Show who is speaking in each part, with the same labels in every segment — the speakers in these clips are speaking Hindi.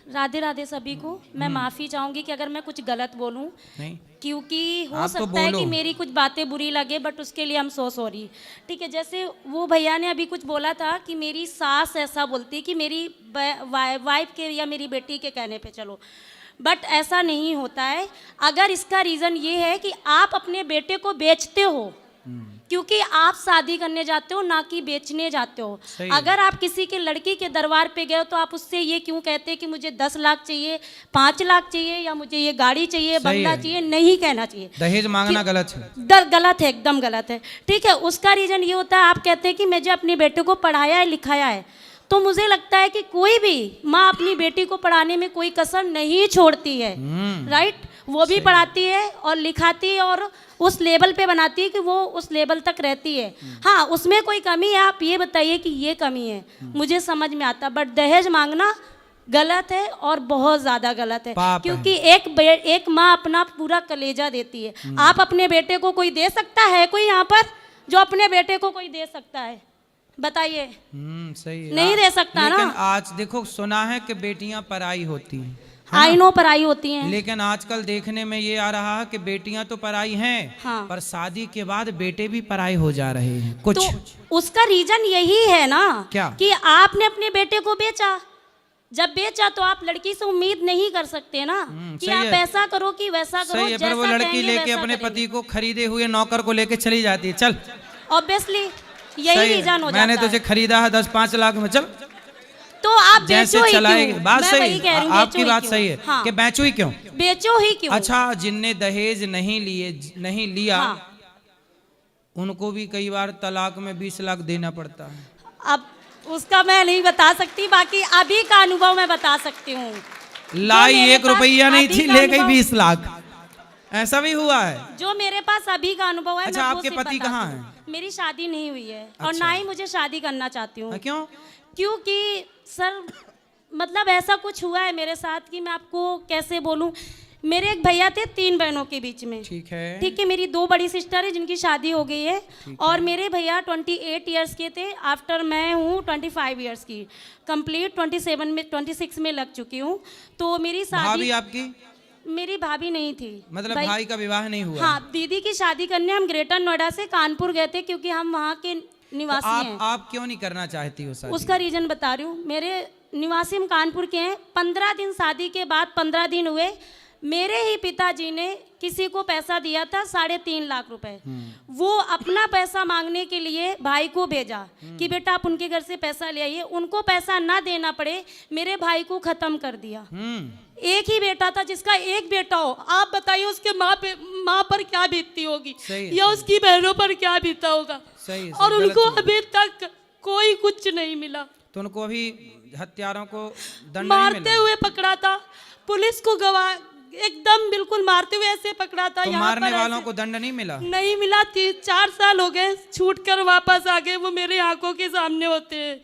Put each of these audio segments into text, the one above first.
Speaker 1: राधे राधे सभी को। मैं माफ़ी चाहूँगी कि अगर मैं कुछ गलत बोलूँ,
Speaker 2: नहीं,
Speaker 1: क्योंकि हो
Speaker 2: आप तो
Speaker 1: सकता है
Speaker 2: बोलो।
Speaker 1: कि मेरी कुछ बातें बुरी लगे, बट उसके लिए हम सो सॉरी। ठीक है, जैसे वो भैया ने अभी कुछ बोला था कि मेरी सास ऐसा बोलती कि मेरी वाइफ के या मेरी बेटी के कहने पे चलो, बट ऐसा नहीं होता है। अगर इसका रीज़न ये है कि आप अपने बेटे को बेचते हो, क्योंकि आप शादी करने जाते हो ना कि बेचने जाते हो।
Speaker 2: सही है।
Speaker 1: अगर आप किसी के लड़की के दरबार पे गए हो तो आप उससे ये क्यों कहते कि मुझे 10 लाख चाहिए, 5 लाख चाहिए, या मुझे ये गाड़ी चाहिए,
Speaker 2: सही
Speaker 1: बंगला
Speaker 2: है।
Speaker 1: चाहिए? नहीं कहना चाहिए।
Speaker 2: दहेज मांगना गलत है।
Speaker 1: गलत है, एकदम गलत है। ठीक है, उसका रीजन ये होता है, आप कहते हैं कि मुझे अपने बेटे को पढ़ाया है, लिखाया है। तो मुझे लगता है कि कोई भी माँ अपनी बेटी को पढ़ाने में कोई कसर नहीं छोड़ती है, राइट? वो भी पढ़ाती है और लिखाती है और उस लेवल पे बनाती है कि वो उस लेवल तक रहती है। हाँ, उसमें कोई कमी है, आप ये बताइए कि ये कमी है, मुझे समझ में आता। बट दहेज मांगना गलत है और बहुत ज़्यादा गलत है,
Speaker 2: पाप है।
Speaker 1: क्योंकि एक माँ अपना पूरा कलेजा देती है। आप अपने बेटे को कोई दे सकता है? कोई यहाँ पर जो अपने बेटे को कोई दे सकता है? बताइए।
Speaker 2: सही है।
Speaker 1: नहीं दे सकता ना।
Speaker 2: लेकिन आज देखो, सुना है कि बेटियां पराई होती हैं, है ना?
Speaker 1: आई नो पराई होती हैं।
Speaker 2: लेकिन आजकल देखने में ये आ रहा है कि बेटियां तो पराई हैं,
Speaker 1: हाँ।
Speaker 2: पर शादी के बाद बेटे भी पराई हो जा रहे हैं कुछ।
Speaker 1: तो उसका रीजन यही है ना,
Speaker 2: क्या?
Speaker 1: कि आपने अपने बेटे को बेचा। जब बेचा तो आप लड़की से उम्मीद नहीं कर सकते ना कि
Speaker 2: सही
Speaker 1: आप
Speaker 2: है।
Speaker 1: ऐसा करो कि वैसा करो।
Speaker 2: सही है, पर वो
Speaker 1: जैसा
Speaker 2: लड़की
Speaker 1: कहेंगे
Speaker 2: लेके
Speaker 1: वैसा
Speaker 2: अपने
Speaker 1: करेंगे।
Speaker 2: पति को खरीदे हुए नौकर को लेके चली जाती है। चल,
Speaker 1: ऑब्वियसली यही
Speaker 2: सही है।
Speaker 1: रीजन हो
Speaker 2: मैंने
Speaker 1: जाता
Speaker 2: तुझे
Speaker 1: है।
Speaker 2: खरीदा है 10-5 लाख में, चल
Speaker 1: तो आप
Speaker 2: जैसे
Speaker 1: बेचो ही
Speaker 2: चलाएगी।
Speaker 1: क्यों?
Speaker 2: बात
Speaker 1: मैं
Speaker 2: सही
Speaker 1: वही कह रही
Speaker 2: है,
Speaker 1: हूँ,
Speaker 2: आपकी
Speaker 1: बेचो ही
Speaker 2: बात
Speaker 1: क्यों?
Speaker 2: सही है
Speaker 1: हाँ।
Speaker 2: कि बेचो ही क्यों।
Speaker 1: बेचो ही क्यों?
Speaker 2: अच्छा, जिनने दहेज नहीं लिया,
Speaker 1: हाँ।
Speaker 2: उनको भी कई बार तलाक में 20 लाख देना पड़ता है।
Speaker 1: अब उसका मैं नहीं बता सकती, बाकी अभी का अनुभव मैं बता सकती हूँ।
Speaker 2: लाई
Speaker 1: जो मेरे
Speaker 2: 1 रुपया
Speaker 1: पास
Speaker 2: नहीं
Speaker 1: अभी
Speaker 2: थी,
Speaker 1: का
Speaker 2: ले गई
Speaker 1: अनुभव-
Speaker 2: 20 लाख। ऐसा भी हुआ है।
Speaker 1: जो मेरे पास अभी का अनुभव है।
Speaker 2: अच्छा,
Speaker 1: मैं वो
Speaker 2: आपके
Speaker 1: सिर्फ
Speaker 2: पति
Speaker 1: बताती
Speaker 2: कहाँ
Speaker 1: हूँ।
Speaker 2: हैं?
Speaker 1: मेरी शादी नहीं हुई है और
Speaker 2: अच्छा।
Speaker 1: ना ही मुझे शादी करना चाहती हूँ।
Speaker 2: क्यों?
Speaker 1: क्योंकि सर, मतलब ऐसा कुछ हुआ है मेरे साथ कि मैं आपको कैसे बोलूँ। मेरे एक भैया थे 3 बहनों के बीच में।
Speaker 2: ठीक है।
Speaker 1: ठीक है, मेरी 2 बड़ी सिस्टर है जिनकी शादी हो गई है, और मेरे भैया 28 ईयर्स के थे। आफ्टर मैं हूँ 25 ईयर्स की, कंप्लीट 26 में लग चुकी हूँ। तो मेरी
Speaker 2: भाभी
Speaker 1: शादी,
Speaker 2: आपकी?
Speaker 1: मेरी भाभी नहीं थी।
Speaker 2: मतलब भाई का विवाह नहीं हुआ?
Speaker 1: हाँ, दीदी की शादी करने हम ग्रेटर नोएडा से कानपुर गए थे, क्योंकि हम वहाँ के
Speaker 2: तो
Speaker 1: निवासी हैं।
Speaker 2: आप क्यों नहीं करना चाहती हो शादी?
Speaker 1: उसका रीजन बता रही हूँ। मेरे निवासी हम कानपुर के हैं। 15 दिन शादी के बाद 15 दिन हुए, मेरे ही पिताजी ने किसी को पैसा दिया था 3.5 लाख रुपए। वो अपना पैसा मांगने के लिए भाई को भेजा कि बेटा आप उनके घर से पैसा ले आइए। उनको पैसा ना देना पड़े, मेरे भाई को खत्म कर दिया। एक ही बेटा था, जिसका एक बेटा हो, आप बताइए उसके माँ पर क्या बीतती होगी, या उसकी बहनों पर क्या बीता होगा।
Speaker 2: सही,
Speaker 1: और उनको अभी तक कोई कुछ नहीं मिला।
Speaker 2: तो उनको अभी हत्यारों को दंड
Speaker 1: मारते
Speaker 2: नहीं मिला?
Speaker 1: हुए पकड़ा था, पुलिस को गवाह एकदम बिल्कुल मारते हुए ऐसे पकड़ा था।
Speaker 2: तो
Speaker 1: यहाँ
Speaker 2: मारने
Speaker 1: पर
Speaker 2: वालों
Speaker 1: ऐसे-
Speaker 2: को दंड नहीं मिला?
Speaker 1: नहीं मिला। 4 साल हो गए, छूट कर वापस आ गए। वो मेरे आंखों के सामने होते हैं।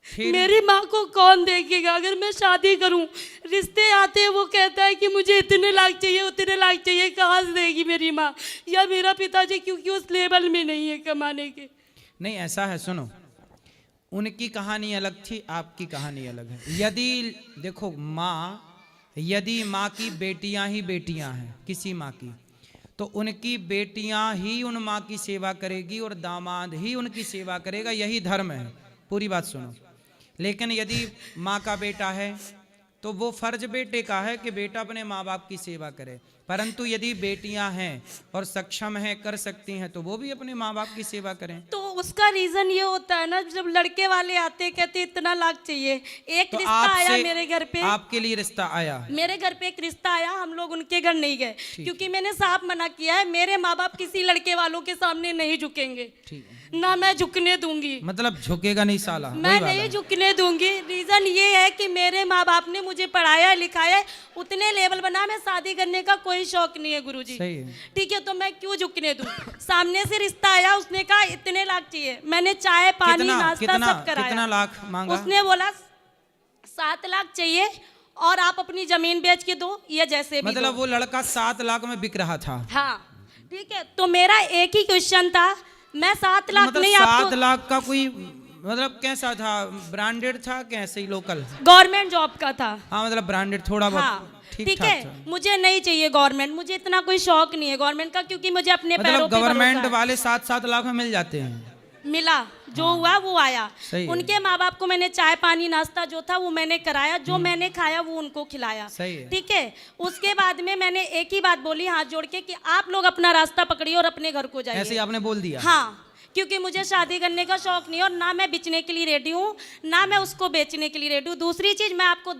Speaker 2: फिर?
Speaker 1: मेरी माँ को कौन देखेगा? अगर मैं शादी करूं, रिश्ते आते हैं, वो कहता है कि मुझे इतने लाख चाहिए, उतने लाख चाहिए। कहाँ से देगी मेरी माँ या मेरा पिताजी, क्योंकि उस लेवल में नहीं है कमाने के।
Speaker 2: नहीं, ऐसा है, सुनो, उनकी कहानी अलग थी, आपकी कहानी अलग है। यदि देखो, यदि माँ की बेटियां ही बेटियां हैं, किसी माँ की, तो उनकी बेटियां ही उन माँ की सेवा करेगी और दामाद ही उनकी सेवा करेगा। यही धर्म है। पूरी बात सुनो। लेकिन यदि माँ का बेटा है तो वो फर्ज बेटे का है कि बेटा अपने माँ बाप की सेवा करे। परंतु यदि बेटियां हैं और सक्षम हैं, कर सकती हैं, तो वो भी अपने माँ बाप की सेवा करें।
Speaker 1: तो उसका रीजन ये होता है ना, जब लड़के वाले आते कहते इतना लाख चाहिए। एक
Speaker 2: तो
Speaker 1: रिश्ता आया मेरे घर पे,
Speaker 2: आपके लिए रिश्ता आया?
Speaker 1: मेरे घर पे एक रिश्ता आया, हम लोग उनके घर नहीं गए, क्योंकि मैंने साफ मना किया है, मेरे माँ बाप किसी लड़के वालों के सामने नहीं झुकेंगे।
Speaker 2: ठीक है।
Speaker 1: ना मैं झुकने दूंगी।
Speaker 2: मतलब झुकेगा नहीं साला?
Speaker 1: मैं
Speaker 2: वही बात
Speaker 1: नहीं
Speaker 2: है।
Speaker 1: झुकने दूंगी। रीजन ये है कि मेरे माँ बाप ने मुझे पढ़ाया लिखाया, उतने लेवल बना, मैं शादी करने का कोई शौक नहीं है गुरुजी।
Speaker 2: सही है।
Speaker 1: ठीक है, तो मैं क्यों झुकने दूं? सामने से रिश्ता आया, उसने कहा इतने लाख चाहिए। मैंने चाय पानी नाश्ता सब कराया।
Speaker 2: कितना लाख मांगा?
Speaker 1: उसने बोला 7 लाख चाहिए और आप अपनी जमीन बेच के दो, या जैसे भी
Speaker 2: मतलब
Speaker 1: दो।
Speaker 2: वो लड़का 7 लाख में बिक रहा था?
Speaker 1: हाँ, ठीक है। तो मेरा एक ही क्वेश्चन था, मैं 7 लाख
Speaker 2: मतलब
Speaker 1: नहीं
Speaker 2: 7
Speaker 1: आपको
Speaker 2: लाख का कोई मतलब कैसा था, ब्रांडेड था कि ऐसे ही लोकल?
Speaker 1: गवर्नमेंट जॉब का था।
Speaker 2: हाँ मतलब ब्रांडेड थोड़ा बहुत
Speaker 1: हाँ
Speaker 2: ठीक
Speaker 1: ठीक
Speaker 2: ठाक
Speaker 1: है,
Speaker 2: था।
Speaker 1: मुझे नहीं चाहिए गवर्नमेंट, मुझे इतना कोई शौक नहीं है गवर्नमेंट का, क्योंकि मुझे अपने पैरों
Speaker 2: मतलब
Speaker 1: पे भरोसा
Speaker 2: गवर्नमेंट
Speaker 1: है।
Speaker 2: वाले 7-7 लाख में मिल जाते हैं।
Speaker 1: मिला, जो हुआ वो आया।
Speaker 2: सही है।
Speaker 1: उनके माँ बाप को मैंने चाय पानी नाश्ता जो था वो मैंने कराया, जो मैंने खाया वो उनको खिलाया।
Speaker 2: सही है।
Speaker 1: ठीक है, उसके बाद में मैंने एक ही बात बोली हाथ जोड़ के कि आप लोग अपना रास्ता पकड़िए और अपने घर को जाइए।
Speaker 2: ऐसे ही आपने बोल दिया?
Speaker 1: हाँ, क्योंकि मुझे शादी करने का शौक नहीं है और ना मैं बेचने के लिए रेडी हूँ, ना मैं उसको बेचने के लिए रेडी हूँ। दूसरी चीज, मैं आपको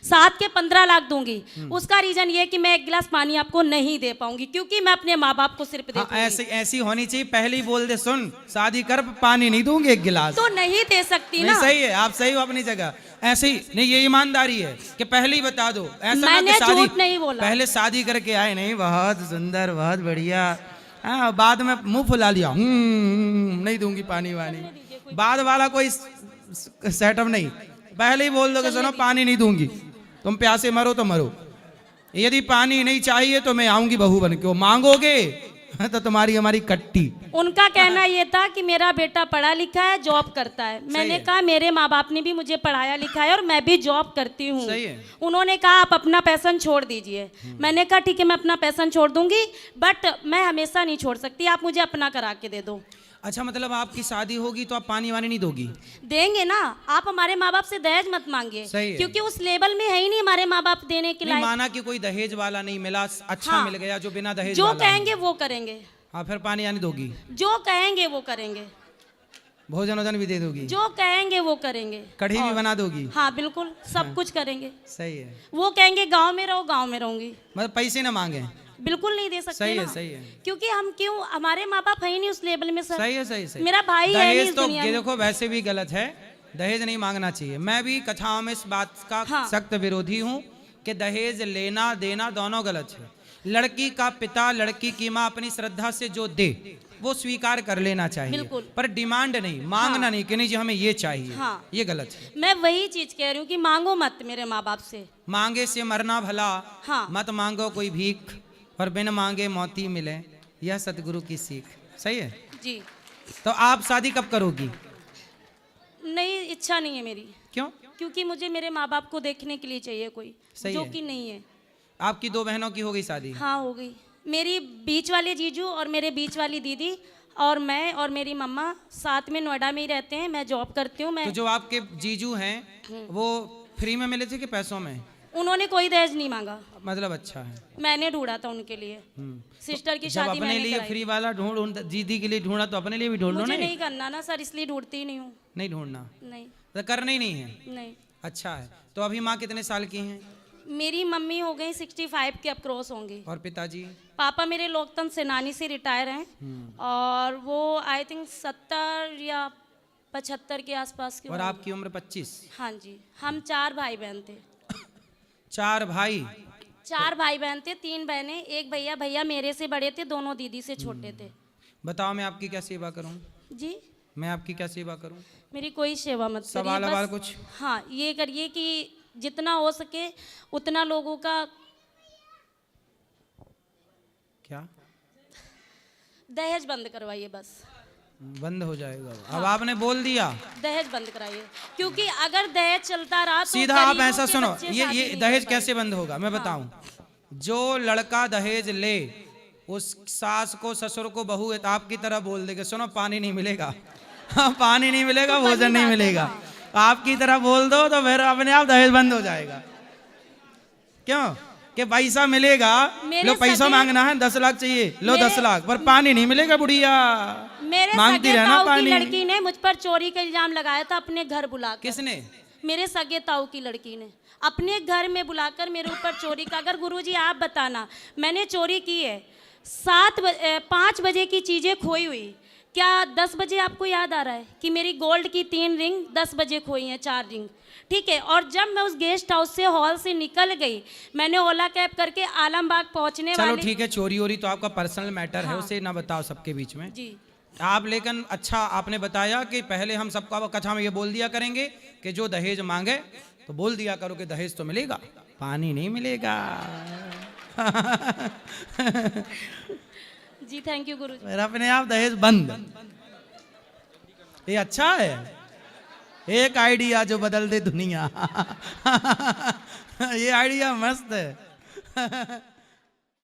Speaker 1: 7 के 15 लाख दूंगी, उसका रीजन ये है कि मैं एक गिलास पानी आपको नहीं दे पाऊंगी, क्योंकि मैं अपने माँ बाप को सिर्फ
Speaker 2: हाँ,
Speaker 1: देखूंगी।
Speaker 2: ऐसी होनी चाहिए, पहले ही बोल दे सुन शादी कर पानी नहीं दूंगी एक गिलास।
Speaker 1: तो नहीं दे सकती
Speaker 2: नहीं
Speaker 1: ना।
Speaker 2: सही है, आप सही हो अपनी जगह। ऐसे ही नहीं, ये ईमानदारी है कि पहले ही बता दो। ऐसा ना
Speaker 1: मैंने
Speaker 2: कि शादी
Speaker 1: झूठ नहीं बोला।
Speaker 2: पहले शादी करके आए, नहीं बहुत सुंदर बहुत बढ़िया, हाँ बाद में मुंह फुला लिया, नहीं दूंगी पानी वानी, बाद वाला कोई सेटअप नहीं। पहले ही बोल दो कि सुनो पानी नहीं दूंगी, तुम प्यासे मरो तो मरो, यदि पानी नहीं चाहिए तो मैं आऊंगी बहू बन के, मांगोगे तो तुम्हारी हमारी कट्टी।
Speaker 1: उनका कहना ये था कि मेरा बेटा पढ़ा लिखा है, जॉब करता है। मैंने कहा मेरे माँ बाप ने भी मुझे पढ़ाया लिखा है और मैं भी जॉब करती हूँ।
Speaker 2: सही है।
Speaker 1: उन्होंने कहा आप अपना पैशन छोड़ दीजिए। मैंने कहा ठीक है मैं अपना पैशन छोड़ दूंगी, बट मैं हमेशा नहीं छोड़ सकती, आप मुझे अपना करा के दे दो।
Speaker 2: अच्छा मतलब आपकी शादी होगी तो आप पानी वानी नहीं दोगी?
Speaker 1: देंगे ना, आप हमारे माँ बाप से दहेज मत मांगिए,
Speaker 2: सही है।
Speaker 1: क्योंकि उस लेवल में है ही नहीं हमारे माँ बाप देने के
Speaker 2: नहीं,
Speaker 1: लायक।
Speaker 2: माना कि कोई दहेज वाला नहीं मिला, अच्छा
Speaker 1: हाँ।
Speaker 2: मिल गया जो बिना दहेज
Speaker 1: जो
Speaker 2: वाला
Speaker 1: कहेंगे वो करेंगे,
Speaker 2: हाँ फिर पानी यानी दोगी?
Speaker 1: जो कहेंगे वो करेंगे,
Speaker 2: भोजन वोजन भी दे दोगी?
Speaker 1: जो कहेंगे वो करेंगे,
Speaker 2: कढ़ी भी बना दोगी?
Speaker 1: हाँ बिल्कुल सब कुछ करेंगे।
Speaker 2: सही है।
Speaker 1: वो कहेंगे गांव में रहो, गांव में रहूंगी,
Speaker 2: मतलब पैसे ना मांगे?
Speaker 1: बिल्कुल नहीं दे सकते
Speaker 2: सही है,
Speaker 1: ना।
Speaker 2: सही है।
Speaker 1: क्योंकि हम क्यों, हमारे माँ बाप है ही नहीं उस लेवल में सर।
Speaker 2: सही है, सही सही।
Speaker 1: मेरा भाई है नहीं
Speaker 2: दहेज
Speaker 1: इस
Speaker 2: तो
Speaker 1: दुनिया
Speaker 2: ये
Speaker 1: में।
Speaker 2: देखो वैसे भी गलत है, दहेज नहीं मांगना चाहिए। मैं भी कथाओं में इस बात का
Speaker 1: हाँ।
Speaker 2: सख्त विरोधी हूँ कि दहेज लेना देना दोनों गलत है। लड़की का पिता लड़की की माँ अपनी श्रद्धा से जो दे वो स्वीकार कर लेना चाहिए,
Speaker 1: बिल्कुल।
Speaker 2: पर डिमांड नहीं, मांगना नहीं कि नहीं जी हमें ये चाहिए,
Speaker 1: हाँ।
Speaker 2: ये गलत है।
Speaker 1: मैं वही चीज कह रही हूँ कि मांगो मत मेरे माँ बाप से।
Speaker 2: मांगे से मरना भला,
Speaker 1: हाँ।
Speaker 2: मत मांगो कोई भीख, और बिन मांगे मौती मिले, यह सतगुरु की सीख। सही है।
Speaker 1: जी,
Speaker 2: तो आप शादी कब करोगी?
Speaker 1: नहीं, इच्छा नहीं है मेरी,
Speaker 2: क्यों?
Speaker 1: क्योंकि मुझे मेरे माँ बाप को देखने के लिए चाहिए कोई,
Speaker 2: सही
Speaker 1: जो
Speaker 2: है।
Speaker 1: कि नहीं है।
Speaker 2: आपकी 2 बहनों की हो गई शादी?
Speaker 1: हाँ हो गई, मेरी बीच वाले जीजू और मेरे बीच वाली दीदी और मैं और मेरी मम्मा साथ में नोएडा में ही रहते हैं। मैं जॉब करती हूँ। मैं
Speaker 2: तो जो आपके जीजू हैं वो फ्री में मिले थे कि पैसों में?
Speaker 1: उन्होंने कोई दहेज नहीं मांगा,
Speaker 2: मतलब अच्छा है।
Speaker 1: मैंने ढूंढा था उनके लिए। सिस्टर की
Speaker 2: जब
Speaker 1: शादी
Speaker 2: अपने
Speaker 1: मैंने
Speaker 2: लिए
Speaker 1: कराई।
Speaker 2: फ्री वाला ढूंढ दीदी के लिए ढूंढा तो अपने लिए भी ढूंढ लो।
Speaker 1: मुझे
Speaker 2: नहीं
Speaker 1: नहीं करना ना सर, इसलिए ढूंढती ही नहीं हूँ।
Speaker 2: नहीं ढूंढना,
Speaker 1: नहीं
Speaker 2: तो करना ही नहीं है।
Speaker 1: नहीं।
Speaker 2: अच्छा है। तो अभी माँ कितने साल की हैं?
Speaker 1: मेरी मम्मी हो गई 65 के अब क्रॉस होंगी।
Speaker 2: और पिताजी?
Speaker 1: पापा मेरे लोकतंत्र सेनानी से रिटायर हैं और वो आई थिंक 70 या 75 के आसपास के
Speaker 2: और
Speaker 1: होंगे।
Speaker 2: आपकी उम्र 25?
Speaker 1: हाँ जी, हम 4 भाई बहन थे।
Speaker 2: 4 भाई?
Speaker 1: 4 भाई बहन थे, 3 बहनें, एक भैया। भैया मेरे से बड़े थे, दोनों दीदी से छोटे थे।
Speaker 2: बताओ मैं आपकी क्या सेवा करूं?
Speaker 1: जी,
Speaker 2: मैं आपकी क्या सेवा करूं?
Speaker 1: मेरी कोई सेवा मत करिए,
Speaker 2: सवाल अवाल
Speaker 1: बस
Speaker 2: कुछ?
Speaker 1: हाँ ये करिए कि जितना हो सके उतना लोगों का
Speaker 2: क्या
Speaker 1: दहेज बंद करवाइए, बस
Speaker 2: बंद हो जाएगा? अब आपने बोल दिया,
Speaker 1: दहेज बंद कराइए, क्योंकि अगर दहेज चलता रहा तो
Speaker 2: सीधा आप
Speaker 1: गरीबों
Speaker 2: ऐसा
Speaker 1: के
Speaker 2: सुनो,
Speaker 1: बच्चे
Speaker 2: ये
Speaker 1: शादी
Speaker 2: ये
Speaker 1: नहीं
Speaker 2: दहेज
Speaker 1: कर
Speaker 2: कैसे
Speaker 1: पाएंगे।
Speaker 2: बंद होगा मैं बताऊं। जो लड़का दहेज ले उस सास को ससुर को बहू आपकी तरह बोल देगा सुनो पानी नहीं मिलेगा, हाँ पानी नहीं मिलेगा,
Speaker 1: तो
Speaker 2: भोजन नहीं मिलेगा, आपकी तरह बोल दो तो फिर अपने आप दहेज बंद हो जाएगा। क्यों कि पैसा मिलेगा,
Speaker 1: मेरे
Speaker 2: लो पैसा
Speaker 1: सगे-
Speaker 2: मांगना है 10 लाख चाहिए, लो
Speaker 1: मेरे-
Speaker 2: 10 लाख, पर पानी नहीं मिलेगा बुढ़िया,
Speaker 1: मेरे
Speaker 2: मांगती
Speaker 1: सगे
Speaker 2: रहना
Speaker 1: ताऊ की
Speaker 2: पानी।
Speaker 1: लड़की ने मुझ पर चोरी का इल्जाम लगाया था अपने घर बुलाकर।
Speaker 2: किसने?
Speaker 1: मेरे सगे ताऊ की लड़की ने अपने घर में बुलाकर मेरे ऊपर चोरी का। अगर गुरुजी आप बताना, मैंने चोरी की है, 5 बजे की चीजें खोई हुई, क्या 10 बजे आपको याद आ रहा है कि मेरी गोल्ड की 3 रिंग 10 बजे खोई हैं, 4 रिंग, ठीक है। और जब मैं उस गेस्ट हाउस से हॉल से निकल गई, मैंने ओला कैब करके आलमबाग पहुंचने
Speaker 2: चलो
Speaker 1: वाले।
Speaker 2: ठीक है, चोरी वोरी तो आपका पर्सनल मैटर है,
Speaker 1: हाँ।
Speaker 2: उसे ना बताओ सबके बीच में।
Speaker 1: जी,
Speaker 2: आप लेकिन अच्छा आपने बताया कि पहले हम सबको कथा में ये बोल दिया करेंगे कि जो दहेज मांगे तो बोल दिया करो कि दहेज तो मिलेगा, पानी नहीं मिलेगा।
Speaker 1: जी थैंक यू गुरुजी।
Speaker 2: फिर अपने आप दहेज बंद। ये अच्छा है, एक आइडिया जो बदल दे दुनिया। ये आइडिया मस्त है।